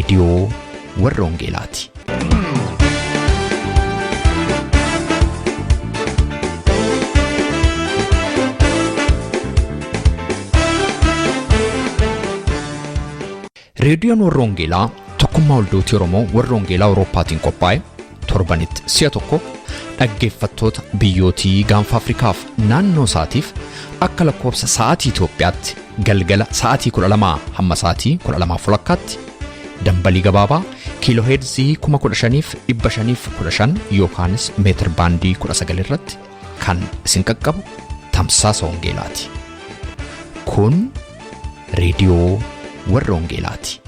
Radio warra Wangeelaati. Reediyoon warra Wangeelaa tokkummaa waldoota Oromoo warra Wangeelaa Awurooppaatiin qophaa'e torbanitti si'a tokko dhaggeeffattoota biyyootii gaanfa Afrikaaf naannoo isaatiif akka lakkoofsa sa'aatii Itoophiyaatti galgala sa'aatii 12 hamma sa'aatii 12:00tti dambalii gabaabaa kiilooheerzii 15,515 yookaanis meetir baandii 19 irratti kan isin qaqqabu tamsaasa Wangeelaati. Kun reediyoo warra Wangeelaati.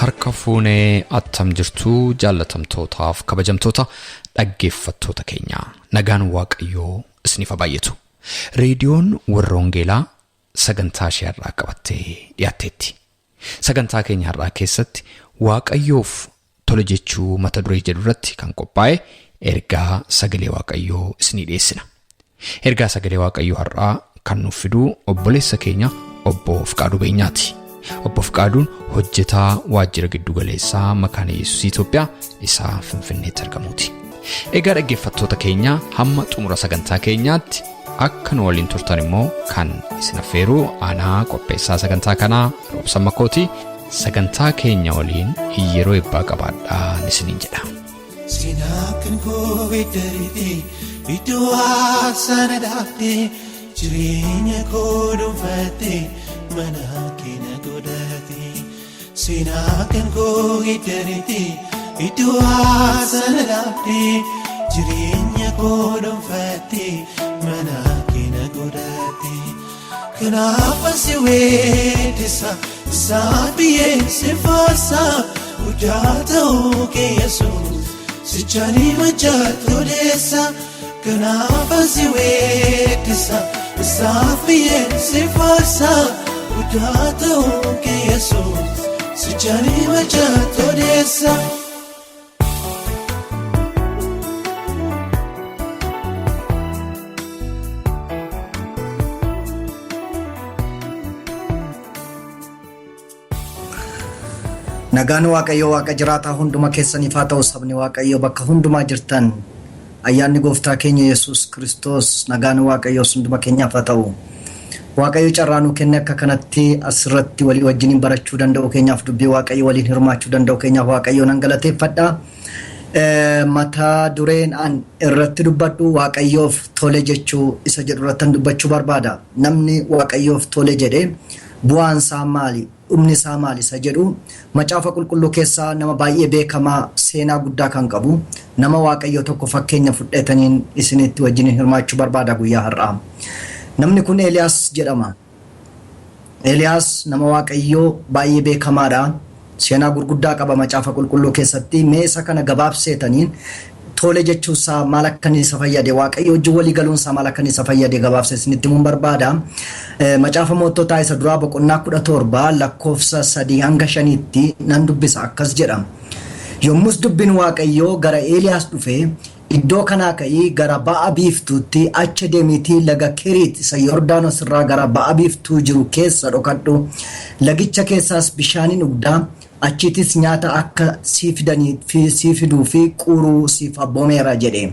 Harka fuunee attam jirtu jaallatamtootaaf kabajamtoota dhaggeeffattoota keenya nagaan Waaqayyoo isiniif baay'atu. Reediyoon warra Wangeelaa sagantaa ishee irraa qabattee dhiyaatteetti. Sagantaa keenya irraa keessatti Waaqayyoof tole jechuu mata duree jedhu irratti kan qophaa'e ergaa sagalee Waaqayyoo isinii dhiyeessina. Ergaa sagalee Waaqayyoo har'aa kan nuuf fidu obboleessa keenya obbo Fiqaaduu Beenyaati. Obbo Fiqaaduun hojjetaa waajjira giddu galeessaa Makaana Yesuus Itoophiyaa isaa Finfinneetti argamuuti. Egaa dhaggeeffattoota keenya hamma xumura sagantaa keenyaatti akka nu waliin turtan immoo kan isin affeeru aanaa qopheessaa sagantaa kanaa Roobsan Makkooti. Sagantaa keenya waliin yeroo eebbaa qabaadhaan isiniin jedha. Sinaakan koo beddarite iddoo aarsaa dhaabde jireenya koo dhuunfatte mana keenya godhate. Sinaakan koo beddarite iddoo aarsaa dhaabde jireenya koo dhuunfatte mana keenya godhate. Kanaaf asi weeddisa Sabiye sifasa ujata uke Yesus sichani majato desa kanapa siwetisa Sabiye sifasa ujata uke Yesus sichani majato desa. Nagaan Waaqayyoo Waaqa jiraataa hunduma keessaniif haa ta'u sabni Waaqayyoo bakka hundumaa jirtan ayyaanni gooftaa keenya Yesuus Kiristoos nagaan Waaqayyoo hunduma keenyaaf haa ta'u. Waaqayyo carraa nuu kenne akka kanatti asirratti walii wajjin barachuu danda'u keenyaaf dubbii Waaqayyo waliin hirmaachuu danda'u keenyaaf Waaqayyo nan galateeffadha. Mata dureen an irratti dubbadhu Waaqayyoof tole jechuu isa jedhu irratti dubbachuu barbaada. Namni Waaqayyoof tole jedhee bu'aan isaa maali? Umni isaa maali isa jedhu macaafa qulqulluu keessaa nama baay'ee beekamaa seenaa guddaa kan qabu nama Waaqayyo tokko fakkeenya fudhataniin isinitti wajjin hirmaachuu barbaada guyyaa har'aa. Namni kun Eeliyaas jedhama. Eeliyaas nama Waaqayyo baay'ee beekamaadha. Seenaa gurguddaa qaba macaafa qulqulluu keessatti. Mee isa kana gabaabseetaniin tole jechuun isaa maal akka isa fayyade Waaqayyo wajjin walii galuun isaa maal akka isa fayyade gabaabsee isinitti himuun barbaada. Macaafa moototaa isa duraa boqonnaa 17 lakkoofsa 3 hanga 5tti nan dubbisa akkas jedhama. Yommus dubbiin Waaqayyoo gara Eeliyaas dhufe iddoo kanaa ka'ii gara ba'a biiftuutti achi deemiitii laga Keriit isa Yordaanos irraa gara ba'a biiftuu jiru keessa dhokadhu. Lagicha keessaas bishaaniin dhugdaa achiitis nyaata akka sii fiduu fi quruu siif abboomeera jedhe.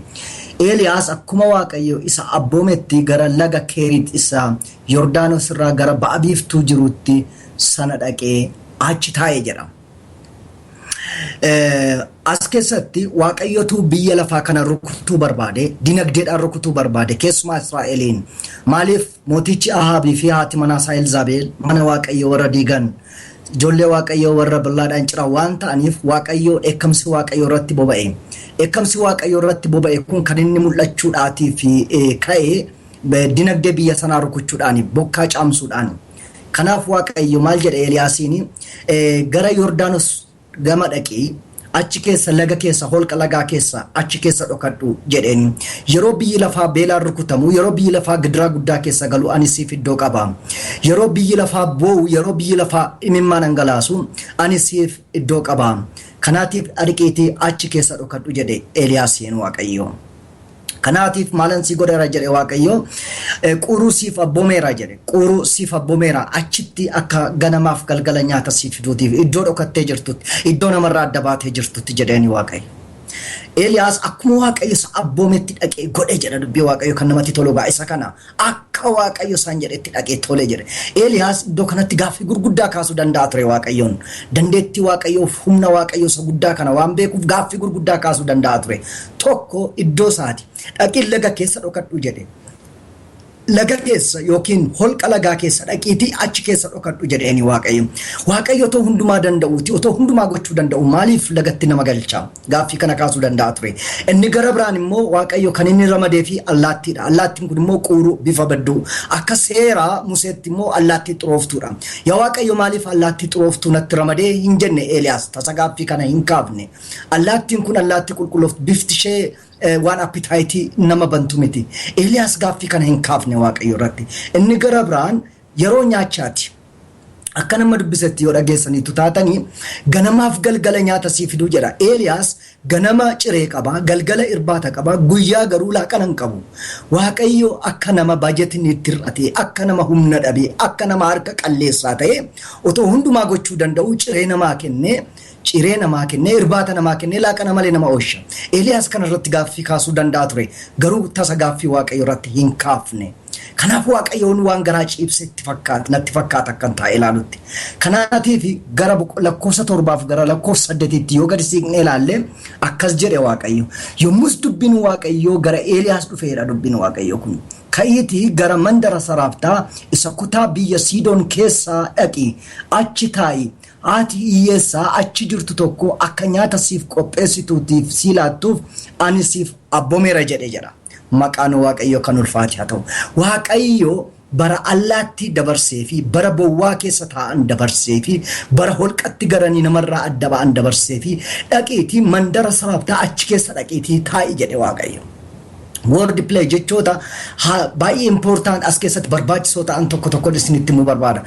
Eeliyaas akkuma Waaqayyo isa abboometti gara laga Keriit isa Yordaanos irraa gara ba'a biiftuu jirutti sana dhaqee achi taa'ee jedha. As keessatti Waaqayyotu biyya lafaa kana rukutuu barbaade, dinagdeedhaan rukutuu barbaade keessumaa Israa'eliin. Maaliif mootichi Ahaabii fi haati manaa isaa Elzaabeel mana Waaqayyo warra diigan ijoollee Waaqayyo warra bal'aadhaan ciran waan ta'aniif Waaqayyo dheekkamsi Waaqayyo irratti boba'e. Dheekkamsi Waaqayyo irratti boba'e kun kan inni mul'achuudhaatii fi ka'ee dinagdee biyya sanaa rukuchuudhaan bokkaa caamsuudhaan. Kanaaf Waaqayyo maal jedhe Eeliyaasiin gara Yordaanos gama dhaqii achi keessa laga keessa holqa lagaa keessa achi keessa dhokadhu jedheen. Yeroo biyyi lafaa beelaan rukutamu, yeroo biyyi lafaa gidiraa guddaa keessa galu ani siif iddoo qaba. Yeroo biyyi lafaa boo'u, yeroo biyyi lafaa imimmaan hangalaasu ani siif iddoo qaba. Kanaatiif ariqiitii achi keessa dhokadhu jedhe Eeliyaasiin Waaqayyo. Kanaatiif maalan si godheera jedhe Waaqayyo quruu siif abboomeera jedhe. Quruu siif abboomeera achitti akka ganamaaf galgala nyaata siif fiduutiif iddoo dhokattee jirtutti iddoo namarraa adda baatee jirtutti jedheeni Waaqayyo. Eeliyaas akkuma Waaqayyo isa abboometti dhaqee godhe jedha dubbii Waaqayyo kan namatti tolu isa kana akka Waaqayyo isaan jedhetti dhaqee tole jedhe. Eeliyaas iddoo kanatti gaaffii gurguddaa kaasuu danda'a ture Waaqayyoon. Dandeettii Waaqayyoof humna Waaqayyo isa guddaa kana waan beekuuf gaaffii gurguddaa kaasuu danda'a ture. Tokko iddoo isaati dhaqee laga keessa dhokadhu jedhe. Laga keessa yookiin holqa lagaa keessa dhaqiitii achi keessa dhokadhu jedheeni Waaqayyo. Waaqayyo otoo hundumaa danda'uuti otoo hundumaa gochuu danda'u maaliif lagatti nama galcha? Gaaffii kana kaasuu danda'a ture. Inni gara biraan immoo Waaqayyo kan inni ramadee fi allaattiidha. Allaattiin kun immoo quruu bifa badduu. Akka seera Museetti immoo allaattii xurooftuudha. Yaa Waaqayyo maaliif allaattii xurooftuu natti ramadee hin jenne Eeliyaas tasa gaaffii kana hin kaafne. Allaattiin kun allaattii qulqullooftu bifti ishee waan appetaayitii nama bantu miti. Eeliyaas gaaffii kana hin kaafne Waaqayyo irratti. Inni gara biraan yeroo nyaachaati. Akka nama dubbisetti yoo dhageessaniitu taatanii ganamaaf galgala nyaata sii fiduu jedha. Eeliyaas ganama ciree qaba, galgala irbaata qaba, guyyaa garuu laaqana hin qabu. Waaqayyo akka nama baajetiin itti hir'ate, akka nama humna dhabee, akka nama harka qalleessaa ta'e otoo hundumaa gochuu danda'u ciree namaa kennee irbaata namaa kennee laaqana malee nama oolcha. Eeliyaas kana irratti gaaffii kaasuu danda'a ture. Garuu tasa gaaffii Waaqayyo irratti hin kaafne. Kanaaf Waaqayyoon waan garaa ciibsetti natti fakkaata akkan taa'e ilaalutti. Kanaatiif gara lakkoofsa 7 gara lakkoofsa 8 yoo gadi siiqnee ilaalle akkas jedhe Waaqayyo. Yommus dubbiin Waaqayyo gara Eeliyaas dhufeera dubbiin Waaqayyo kun. Ka'iitii gara mandara Saraaftaa isa kutaa biyya Siidoon keessaa dhaqi achi taa'i. Ati hiyyeessaa achi jirtu tokko akka nyaata siif qopheessituutiif sii laattuuf ani siif abboomeera jedhe jedha. Maqaan Waaqayyo kan ulfaate haa ta'u. Waaqayyo bara allaattii dabarsee fi bara bowwaa keessa taa'an dabarsee fi bara holqatti garanii namarraa adda ba'an dabarsee fi dhaqiitii mandara Saraaftaa achi keessa dhaqiitii taa'i jedhe Waaqayyo. Word play jechoota baay'ee important as keessatti barbaachisoo ta'an tokko isinitti himuu barbaada.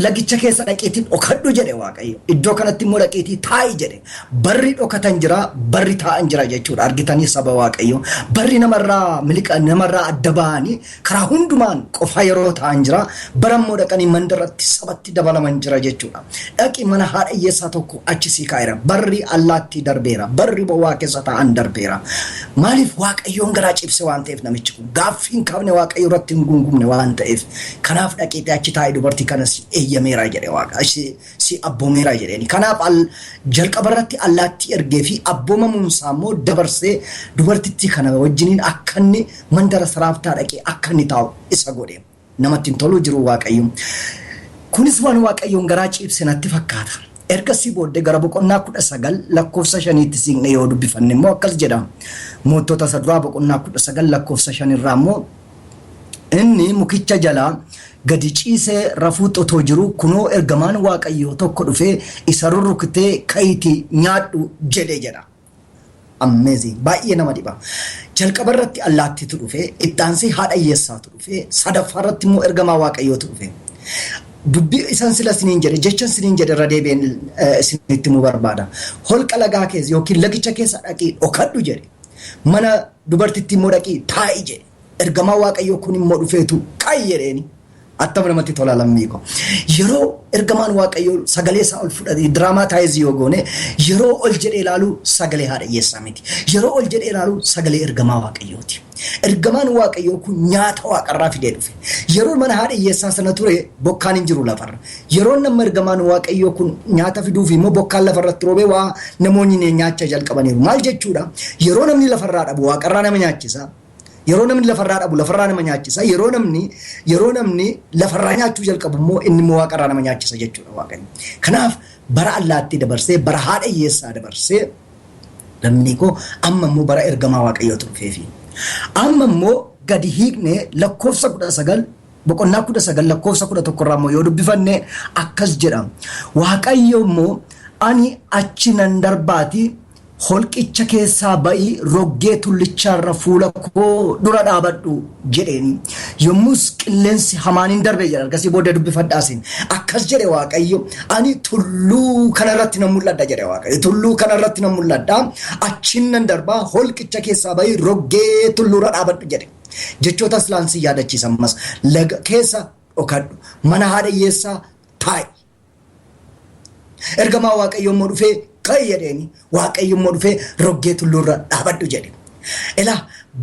Lagicha keessa dhaqiitiin dhokadhu jedhe Waaqayyo. Iddoo kanatti immoo dhaqiitii taa'i jedhe. Barri dhokatan jira, barri taa'an jira jechuudha. Argitanii saba Waaqayyo. Barri namarraa adda ba'anii karaa hundumaan qofa yeroo taa'an jira. Bara immoo dhaqanii mandaratti sabatti dabalaman jira jechuudha. Dhaqi mana haadha hiyyeessaa tokko achi sii kaa'eera. Barri allaattii darbeera. Barri bowwaa keessa taa'an darbeera. Maaliif Waaqayyoon garaa ciibse waan ta'eef namichi kun gaaffii hin qabne Waaqayyo irratti hin gungumne waan ta'eef kanaaf dhaqiitii achi taa'ee dubartii kanas eeyyameera jedhe Waaqayyo si abboomeera jedheeni. Kanaaf jalqaba irratti allaattii ergee fi abboomamuunsaa immoo dabarsee dubartittii kana wajjiniin akka inni mandara Saraaftaa dhaqee akka inni taa'u isa godhe. Namatti hin tolu jiru Waaqayyo. Kunis waan Waaqayyoon garaa ciibse natti fakkaata. Ergasii booddee gara boqonnaa 19 lakkoofsa 5tti siiqne yoo dubbifanne immoo akkas jedha. Mootota isa duraa boqonnaa 19 lakkoofsa 5 irraa immoo inni mukicha jalaa gadi ciisee rafuu otoo jiru kunoo ergamaan Waaqayyoo tokko dhufee isa rurrukutee ka'iitii nyaadhu jedhe jedha. Amazing baay'ee nama dhiba. Jalqaba irratti allaattiitu dhufee itti aansee haadha hiyyeessaatu dhufee sadaffaa irratti immoo ergamaa Waaqayyootu dhufee. Dubbii isaan sila siniin jedhe jecha siniin jedhe irra deebi'een isinitti himuu barbaada. Holqa lagaa keessa yookiin lagicha keessa dhaqii dhokadhu jedhe. Mana dubartittii immoo dhaqii taa'i jedhe. Ergamaa Waaqayyoo kun immoo dhufeetu kaa'i jedheeni. Attama namatti tola lammii ko. Yeroo ergamaan Waaqayyoo sagalee isaa ol fudhatee diraamaa taa'ee yoo goone yeroo ol jedhee ilaalu sagalee haadha hiyyeessaa miti. Yeroo ol jedhee ilaalu sagalee ergamaa Waaqayyooti. Ergamaan Waaqayyoo kun nyaata waaqarraa fidee dhufe. Yeroo mana haadha hiyyeessaa sana ture bokkaan hin jiru lafarra. Yeroo nama ergamaan Waaqayyoo kun nyaata fiduuf immoo bokkaan lafarratti roobee waa namoonni nyaachaa jalqabaniiru. Maal jechuudha? Yeroo namni lafarraa dhabu waaqarraa nama nyaachisa. Yeroo namni lafarraa dhabu lafarraa nama nyaachisa. Yeroo namni lafarraa nyaachuu jalqabu immoo inni immoo waaqarraa nama nyaachisa jechuudha Waaqayyo. Kanaaf bara allaattii dabarsee bara haadha hiyyeessaa dabarsee namni koo amma immoo bara ergamaa Waaqayyootu dhufeefi. Amma immoo gadi hiiknee lakkoofsa 19 boqonnaa 19 lakkoofsa 11 irraa immoo yoo dubbifanne akkas jedha. Waaqayyo immoo ani achi nan darbaati holqicha keessaa ba'i roggee tullicharra fuula koo dura dhaabadhu jedheeni yommus qilleensi hamaaniin darbe jedha argasii booda dubbifadhaasin akkas jedhe waaqayyo ani tulluu kanarratti nan mul'adha jedhe waaqayyo tulluu kanarratti nan mul'adha achiin nan darbaa holqicha keessaa ba'i roggee tulluura dhaabadhu jedhe jechoota islaansi yaadachiisa ammas laga keessa dhokadhu mana haadha hiyyeessaa taa'i ergamaa waaqayyo immoo dhufee kai jedheeni waaqayyo immoo dhufee roggee tulluurra dhaabadhu jedhe ela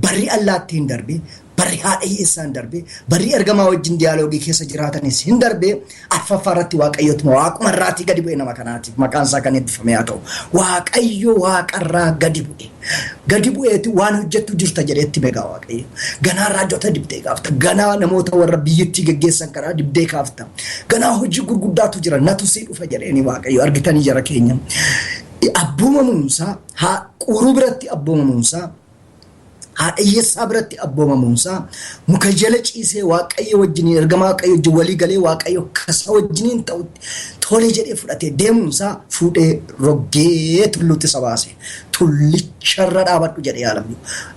barri allaattiin darbe barri haadha hiyyeessaan darbe barri ergamaa wajjin diyaaloogii keessa jiraatanis hin darbe affafaarratti waaqayyootuma waaquma irraatii gadi bu'e nama kanaatiif maqaan isaa kan eebbifame haa ta'u waaqayyo waaqarraa gadi bu'eeti waan hojjettu jirta jedheetti beekaa waaqayyo ganaa raajota dibdee kaafta ganaa namoota warra biyyattii geggeessan karaa dibdee kaafta ganaa hojii gurguddaatu jira natu sii dhufa jedheeni waaqayyo argitanii jara keenya abboomamuunsaa haa quruu biratti abboomamuunsaa haadha hiyyeessaa biratti abboomamuunsaa muka jala ciisee waaqayyo wajjiniin ergamaa waaqayyo wajjin walii galee waaqayyo kasa wajjiniin ta'utti tolee jedhee fudhatee deemuunsaa fuudhee roggee tulluutti isa baase tullicharra dhaabadhu jedhee yaalamnu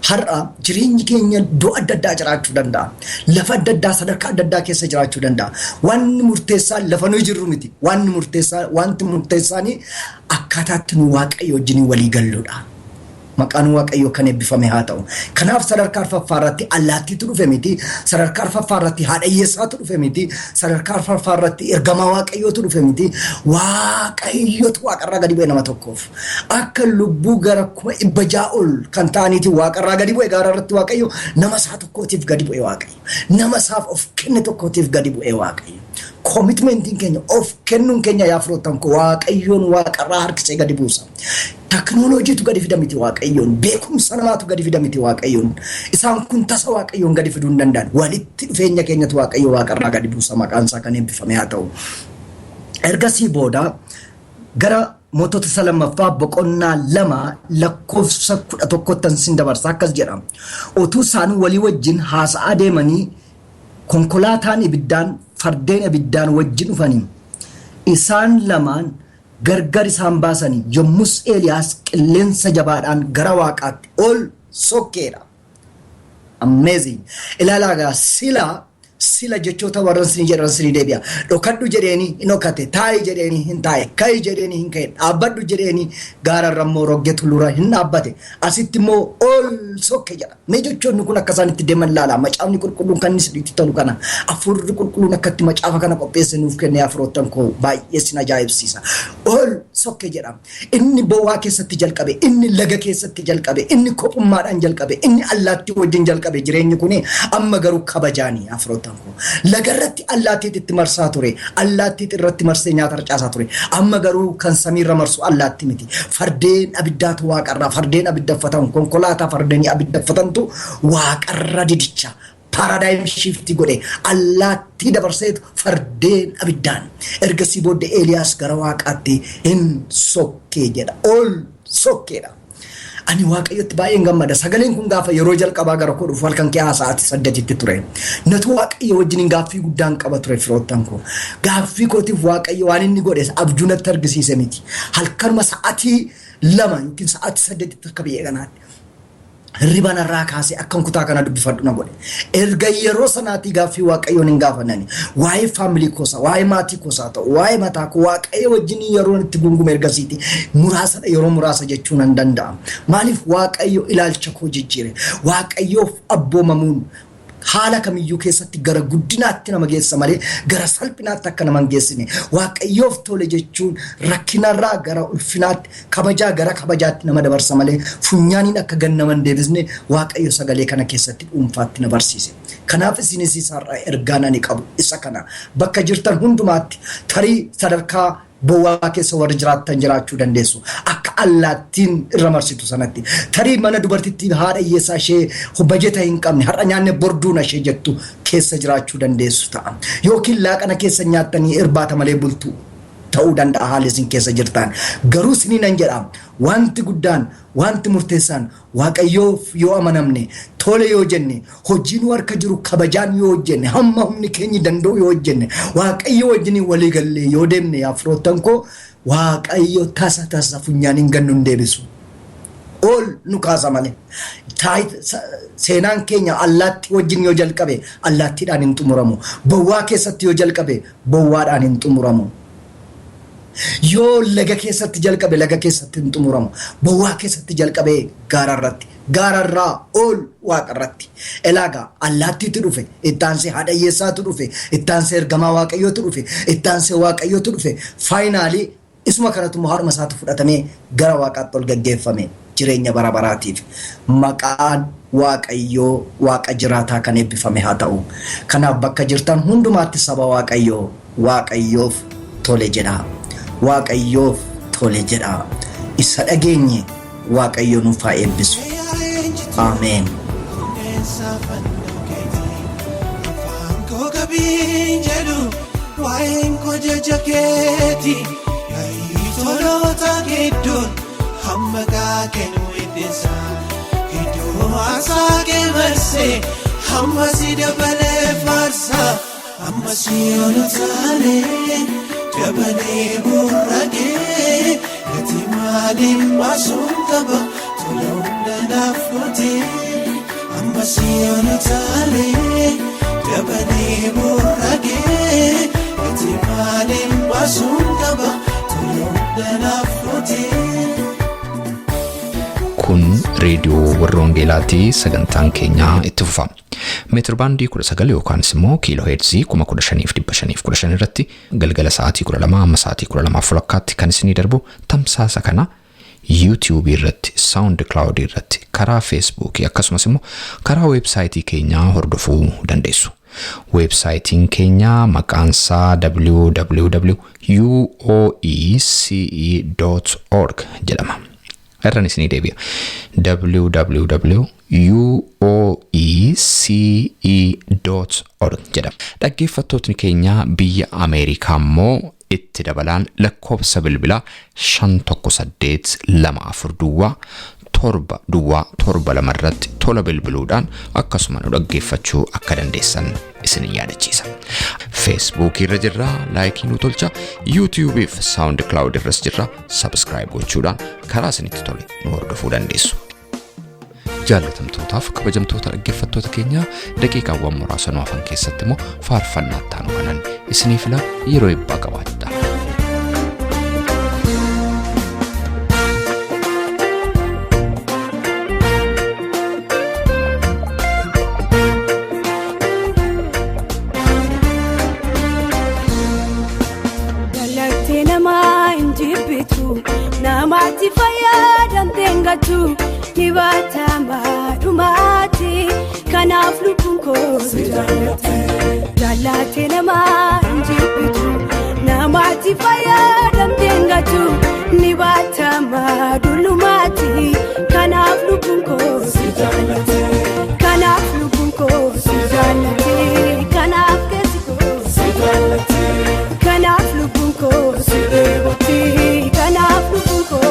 har'a jireenyi keenya iddoo adda addaa jiraachuu danda'a lafa adda addaa sadarkaa adda addaa keessa jiraachuu danda'a wanni murteessaan lafa nuyi jirru miti wanti murteessaanii akkaataatti nu waaqayyo wajjiniin walii galluudha. maqaan waaqayyo kan eebbifame haa ta'u kanaaf sadarkaa arfaffaarratti allaattiitu dhufe miti sadarkaa arfaffaarratti haadha hiyyeessaatu dhufe miti sadarkaa arfaffaarratti ergamaa waaqayyootu dhufe miti waaqayyotu waaqarraa gadi bu'e nama tokkoof akka lubbuu gara 100 ol kan ta'aniiti waaqarraa gadi bu'e gaara irratti waaqayyo nama isaa tokkootiif gadi bu'e waaqayyo nama isaaf of kenne tokkootiif gadi bu'e waaqayyo commitmentiin keenya of kennuun keenya yaa firoottan koo waaqayyoon waaqarraa harkisee gadi buusa teknooloojiitu gadi fida miti waaqayyoon beekumsa namaatu gadi fida miti waaqayyoon isaan kun tasa waaqayyoon gadi fiduu hin danda'an walitti dhufeenya keenyatu waaqayyo waaqarraa gadi buusa maqaan isaa kan eebbifame haa ta'u ergasii booda gara mootota isa lammaffaa boqonnaa 2 lakkoofsa 11 sin dabarsa akkas jedha utuu isaan walii wajjin haasa'aa deemanii konkolaataan ibiddaan fardeen ibiddaan wajjin dhufanii isaan lamaan gargar isaan baasanii yommus Eeliyaas qilleensa jabaadhaan gara waaqaatti ol sokkeedha. Amazing. Ilaalaagaa sila jechoota warran sinii jedhan sinii deebi'a. Dhokadhu jedheeni hin dhokate, taa'i jedheeni hin taa'e, ka'i jedheeni hin ka'e, dhaabbadhu jedheeni gaararra immoo roggee tulluura hin dhaabbate. Asitti immoo ol sokke jedha. Mee jechoonni kun akka isaan itti deeman ilaala. Macaafni qulqulluun kan inni sirriitti tolu kana. Hafuurri qulqulluun akka itti macaafa kana qopheesse nuuf kenne firoottan koo baay'ee sin ajaa'ibsiisa. Ol sokke jedha. Inni bowwaa keessatti jalqabe, inni laga keessatti jalqabe, inni kophummaadhaan jalqabe, inni allaattii wajjin jalqabe jireenyi kuni amma garuu kabajaanii firoottan. Lagarratti allaattiitti itti marsaa ture allaattiitti irratti marsee nyaata harcaasaa ture amma garuu kan samiirra marsu allaatti miti fardeen abiddaatu waaqarraa fardeen abiddaffatan konkolaataa fardeenii abiddaffatantu waaqarra didicha paraadaayim shifti godhe allaattii dabarseetu fardeen abiddaan ergasii booddee Eeliyaas gara waaqaatti hin sokkee jedha ol sokkeedha. Ani waaqayyotti baay'een gammada sagaleen kun gaafa yeroo jalqabaa gara koo dhufu halkan kee sa'aatii 8tti ture natu waaqayyo wajjin gaaffii guddaan qaba ture firoottan koo gaaffii kootiif waaqayyo waan inni godhe abjuu natti argisiise miti halkanuma sa'aatii 2 yookiin sa'aatii 8tti akka biyya kanaatti hirriban irraa kaasee akkan kutaa kana dubbifadhu na godhe erga yeroo sanaatii gaaffii waaqayyoon hin gaafannani waa'ee faamilii koosaa waa'ee maatii koosaa ta'u waa'ee mataa koo waaqayyo wajjin yeroo itti gungume ergasiiti muraasadha yeroo muraasa jechuun hin danda'amu maaliif waaqayyo ilaalcha koo jijjiire waaqayyoof abboomamuun haala kamiyyuu keessatti gara guddinaatti nama geessa malee gara salphinaatti akka nama hin geessine waaqayyoof tole jechuun rakkinarraa gara ulfinaatti kabajaa gara kabajaatti nama dabarsa malee funyaaniin akka gannaman deebisne waaqayyo sagalee kana keessatti dhuunfaatti na barsiise kanaaf isinis isaarraa ergaan ani qabu isa kana bakka jirtan hundumaatti tarii sadarkaa bowwaa keessa warra jiraattan jiraachuu dandeessu akka allaattiin irra marsitu sanatti tarii mana dubartittii haadha hiyyeessaa ishee bajeta hin qabne har'a nyaanne borduuna ishee jettu keessa jiraachuu dandeessu ta'a yookiin laaqana keessa nyaattanii irbaata malee bultu ta'uu danda'a haalli isin keessa jirtan garuu siniinan jedha wanti guddaan wanti murteessaan waaqayyoof yoo amanamne tole yoo jenne hojiin harka jiru kabajaan yoo hojjenne hamma humni keenya danda'u yoo hojjenne waaqayyo wajjin walii gallee yoo deemne yaa firoottan koo waaqayyo tasa funyaan hin gannu hin deebisu ol nu kaasa malee seenaan keenya allaatti wajjin yoo jalqabe allaattiidhaan hin xumuramu bowwaa keessatti yoo jalqabe bowwaadhaan hin xumuramu yoo laga keessatti jalqabe laga keessatti hin xumuramu bowwaa keessatti jalqabe gaararraa ol waaqarratti elaaga allaattiitu dhufe ittaansee hadhayyeessaatu dhufe ittaansee ergamaa waaqayyootu dhufe ittaansee waaqayyootu dhufe faayinaalii isuma kanatu harma isaatu fudhatamee gara waaqaatti ol gaggeeffame jireenya bara baraatiif maqaan waaqayyoo waaqa jiraataa kan eebbifame haa ta'u kanaaf bakka jirtan hundumaatti saba waaqayyoof tole jedha waaqayyoof tole jedha isa dhageenye waaqayyo nuuf haa eebbisu amen Hammaga kenu idesa Hidu asage verse Hammasi dabale farsa Hammasi onutale Dabale burrage Yatimali masum taba Tulunda nafute Hammasi onutale Dabale burrage Yatimali masum taba Tulunda nafute kun reediyoo warra wangeelaati sagantaan keenya itti fufa meetir baandii 19 yookaan immoo kiiloo heerzii 15515 irratti galgala sa'aatii 12 amma sa'aatii 12 kan isinii darbu tamsaasa kana YouTube irratti SoundCloud irratti karaa Facebook akkasumas immoo karaa websaayitii keenyaa hordofuu dandeessu websaayitiin keenya maqaansaa www.uoece.org jedhama Erran isinii deebi'a www.uoece.org jedhama. Dhaggeeffattootni keenya biyya Ameerikaa immoo itti dabalaan lakkoofsa bilbilaa 51824 irratti tola bilbiluudhaan akkasuma nu dhaggeeffachuu akka dandeessan isin yaadachiisa. Facebook irra jirra, like nu tolcha, YouTube fi SoundCloud irras jirra, subscribe gochuudhaan karaa isinitti tole nu hordofuu dandeessu. Jaallatamtootaaf kabajamtoota dhaggeeffattoota keenya daqiiqaawwan muraasa nu hafan keessatti immoo faarfannaa taanu kanan isiniif yeroo eebbaa qabaadha. Namati fayyadam tengatu nibatama dumati kanaf lukunko jalate nama injibitu namati fayyadam tengatu nibatama dulumati kanaf lukunko kanaf lukunko kanaf kesiko kanaf lukunko kanaf lukunko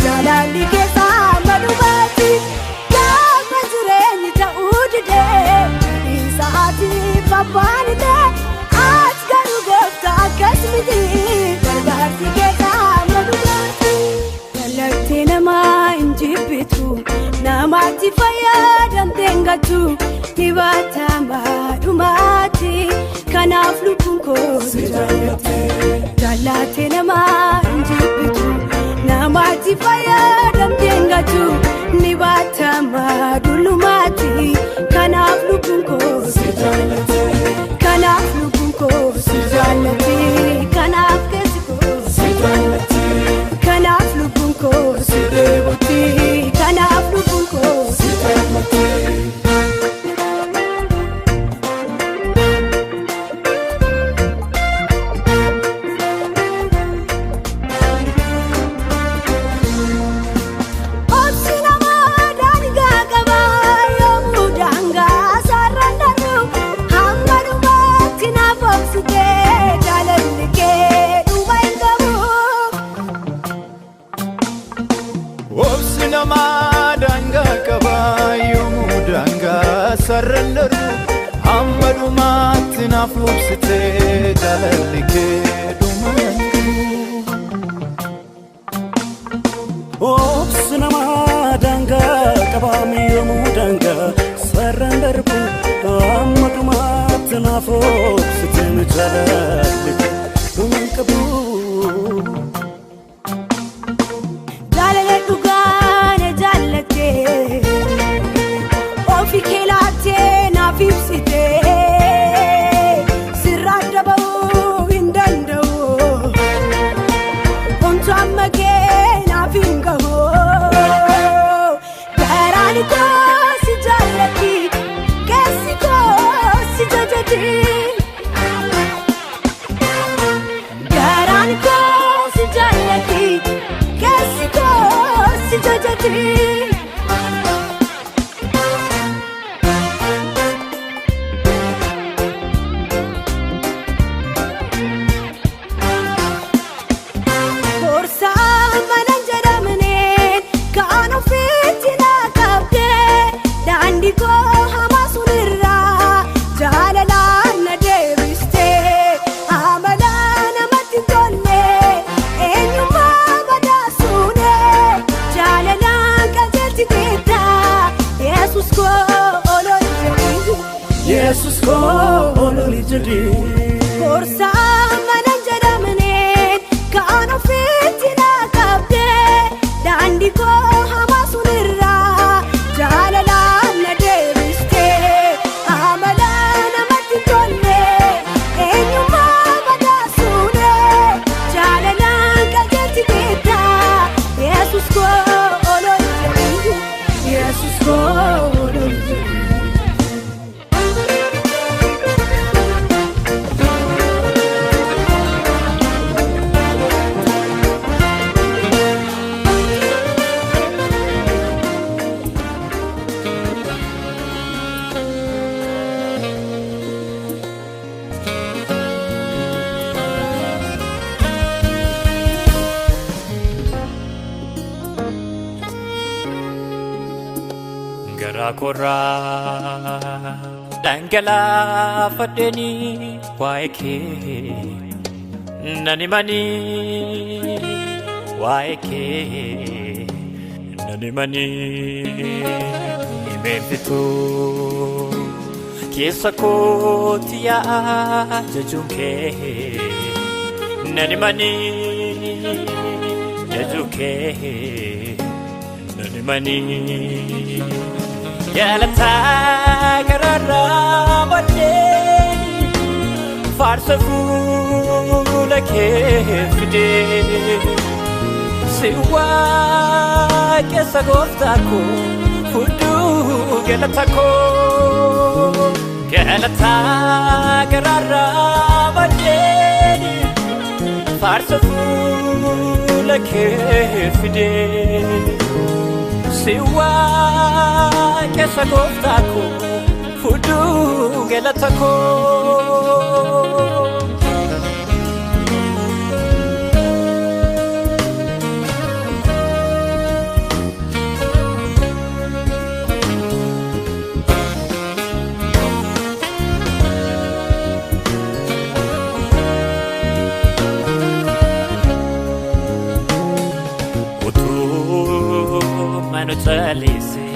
Jalali ke samadubati kama zureni taudde isaati papanide asgaru gofta kasmiti jalali ke samadubati jalati nama injibitu namati fayyadam tengatu nibatama dumati kanaf lukunko jalati nama injibitu namati fayyadam tengatu nibatama dulumati kanaf lukunko kanaf lukunko kanaf kesiko kanaf lukunko kanaf lukunko Obsinama daniga gabayo naafubsite jaalalli kee dhumangu obsi namaa daangaa qabaami yoomuu daangaa sarraan darbu amma dhumaatti naafubsite jaalalli kee dhumangu jaalala dhugaan jaallate ofi kee laattee naaf ibsite sirraa daba'uu hin danda'u homtuu amma kee naaf hin gahu garaan koo si jaallatti keessi koo si jajati garaan koo si jaallatti keessi koo si jajati Jesus ko ololi jadi Forsa manan jedhamne kan ofitti na qabde daandii koo hamaa sunirra jaalalaan na deebiste amala namatti tolle eenyummaa badhaasuune jaalalaan qajeelchi keetta Yesus ko ololi jadi Yesus ko ololi jadi Korra dangala fadeni waeke nani mani waeke nani mani imempitu kiesa kotia jajunke nani mani jajunke nani mani Galata karara badeni farsa fula kefde siwa kesa goftako fudu galata karara badeni farsa fula kefde siwa kesa goftako fudu gelatako Talise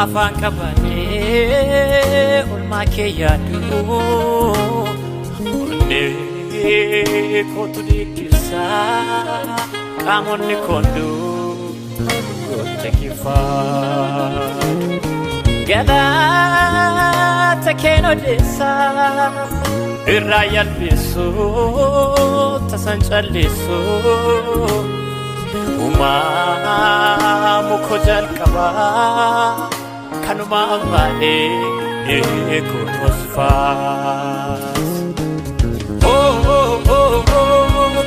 afaan qabane olma kee yaadu ne kotu dikisa qaamonni kondu tekifa galata keno desa irra yalbisu tasan challisu muko jalqaba kanuma ammaane kunosfaas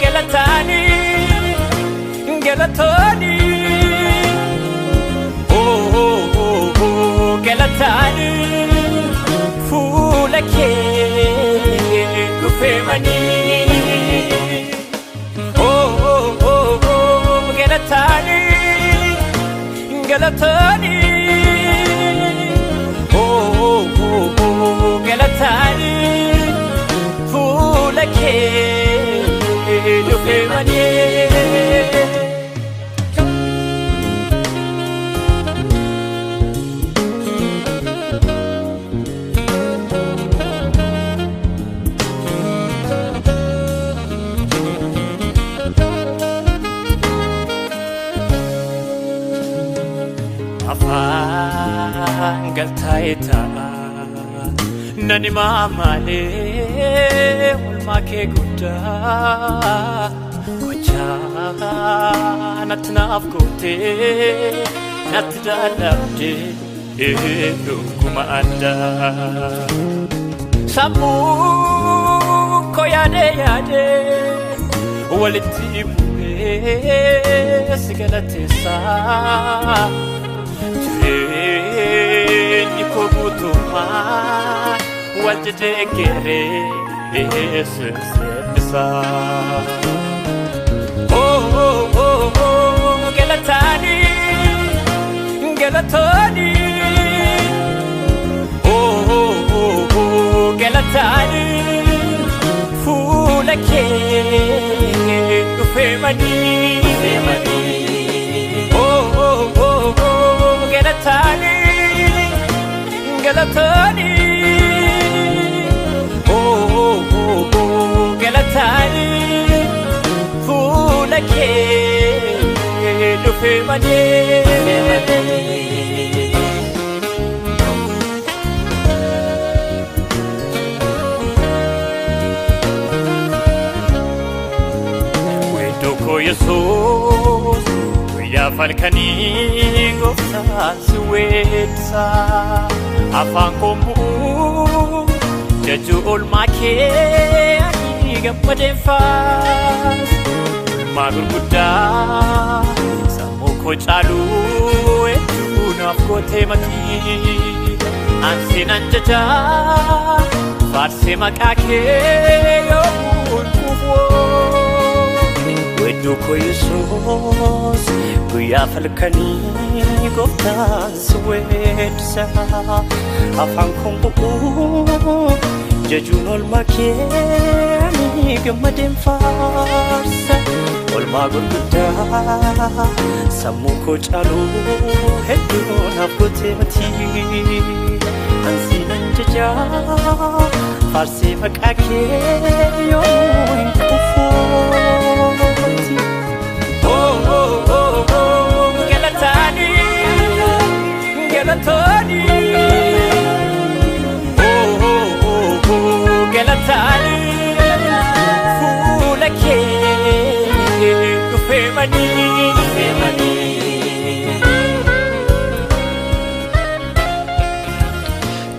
gelatani gelatani gelatani fuula kee dhufeemani Galatani, oh, Galatani. kee dhufee malee. Afaan galtaa'ee ta'a nani maamaalee oolmaa kee guddaa gochaa natti naaf gootee natti dadhabdee dhuguma addaa sammuu koo yaadee walitti bu'ee si galateessaa. Jireenyi koo guutummaa wal jijjiiree sirrisaa. Galataanii galataanii fuula kee dhufee manii. Galatani galatani fuula kee dhufee malee. Wedduu koo Yesuus guyyaa falkanii gooftaan si weeddisaa. Afaan koomuu jajuu oolmaa kee ani gammadeen faas oolmaa gurguddaa sammuu koo caaluu hedduu naaf gootee matii ansi nan jajaa faarsee maqaa kee yoomuun kuufoo wedduu koo Yesuus guyyaa falkanii gooftaan si weeddisaa. Afaan koomuu jajuun oolmaa kee ani gammadeen faarsa oolmaa gurguddaa sammuu koo caaluu hedduu naaf gootee matii ansi nan jajaa faarsee maqaa kee yoomuu hin kufooti. Galatani galatani fuula kee dhufee manii.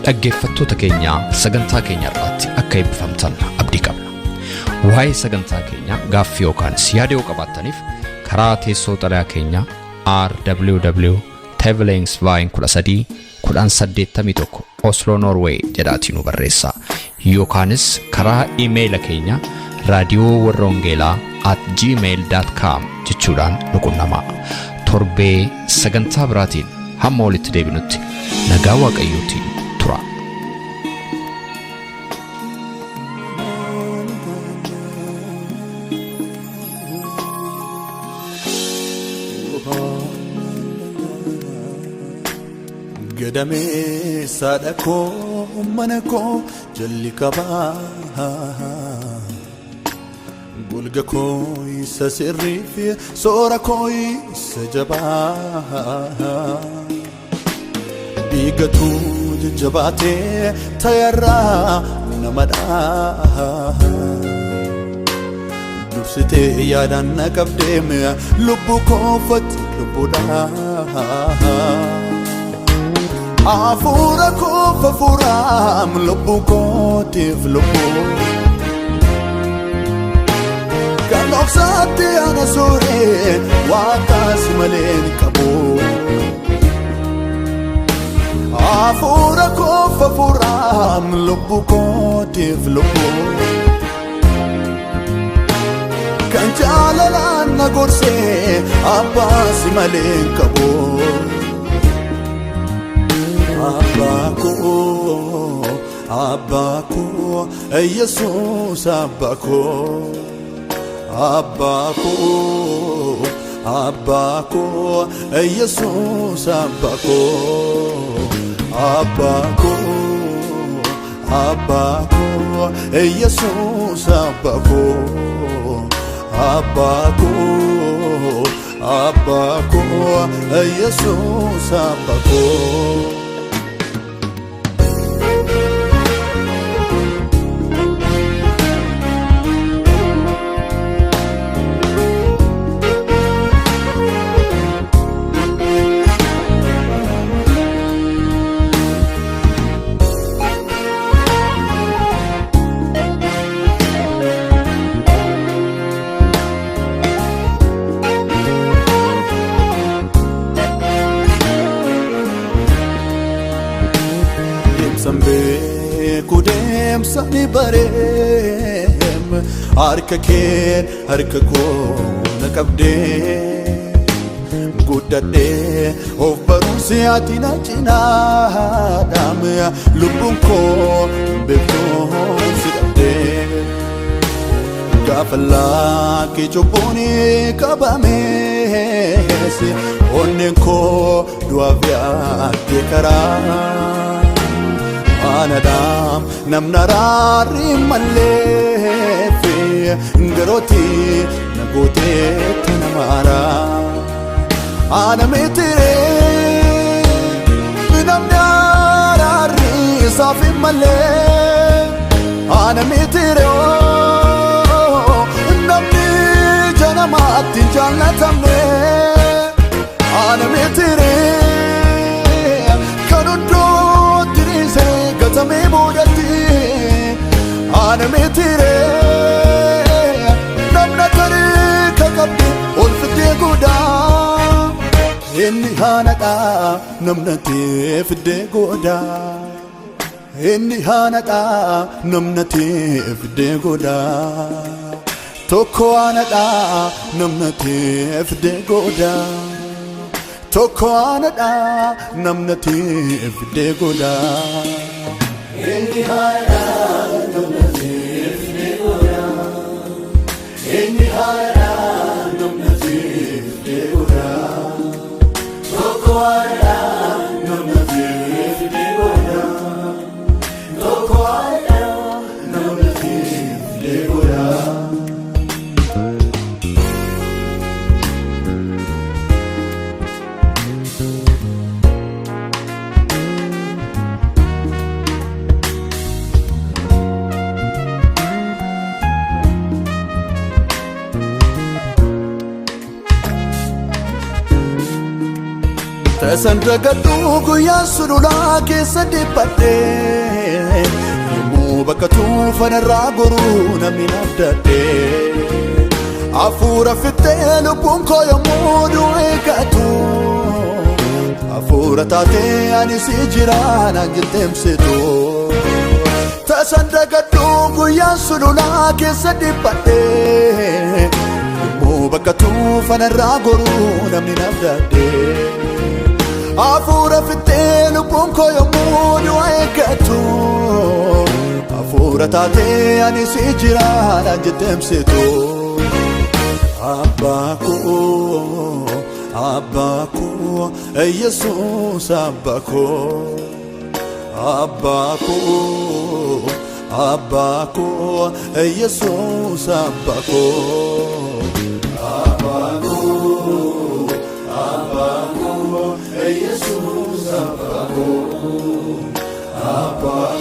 Dhaggeeffattoota keenya sagantaa keenya irratti akka eebbifamtan abdii qabna. Waa'ee sagantaa keenya gaaffii yookaan yaada yoo qabaattaniif karaa teessoo xalayaa keenya rwv@tevelensvine13 Oslo Norway jedhaatiin nu barreessaa yookaanis karaa iimeeyila keenya raadiyoowarrawangeelaa@gmail.com jechuudhaan nu qunnamaa. Torbee sagantaa biraatiin hamma walitti deebinutti nagaa waaqayyootiin tura. Gadame sadako manako jalli kabaa gulga ko isa sirrifi soora ko isa jabaa bigatu jabate tayarra namadhaa dursite yaadan naqabdeem lubbu koofat lubbudhaa Afura kofa furam lubbu kotif lubbu Kanofsate anasore wakas malen kabu Afura kofa furam lubbu kotif lubbu Kanjalala nagorse abbas malen kabu Abako Abbako Jesus Abbako Abbako Abbako Jesus Abbako Abbako Abbako Jesus Abbako Abbako Abbako Jesus Abbako Kudem sani barem arka ken arka ko nakabde gudade of barusi atina china dam lubun ko beko sidade gafala ke choponi kabame se onnen ko duavya tekara Anadam namnarari malefe ngaroti nagote tanamara anametire namnarari safi male anametire namni janamat jannatamne anametire kanundo Gatame bodati anametire namna kare kakabde olfte goda inni hanada namna tefde goda inni hanada namna tefde goda tokko anada namna tefde goda Tokko anada namna tefde goda Inni hara namna tefde goda Inni hara namna tefde goda Tokko anada namna tefde goda Tokko anada namna tefde goda Sandragadhu guyyaa sululaa keessa dhiphadhe yommuu bakka tuufanarraa goruu namni nabdadhe hafuura fixxee lubbuun koo yommuu du'ee gatu hafuura taatee ani si jiraan angilteemsitu Sandragadhu guyyaa sululaa keessa dhiphadhe yommuu bakka tuufanarraa goruu namni nabdadhe Afura fitee lubbuun koo yommuu du'ee gatu hafuura taatee ani si jiraan angilteemsitu Abbako Abbako Jesus Abbako Abbako Abbako Jesus Abbako Abbako Abbako Jesus Abbako Abbako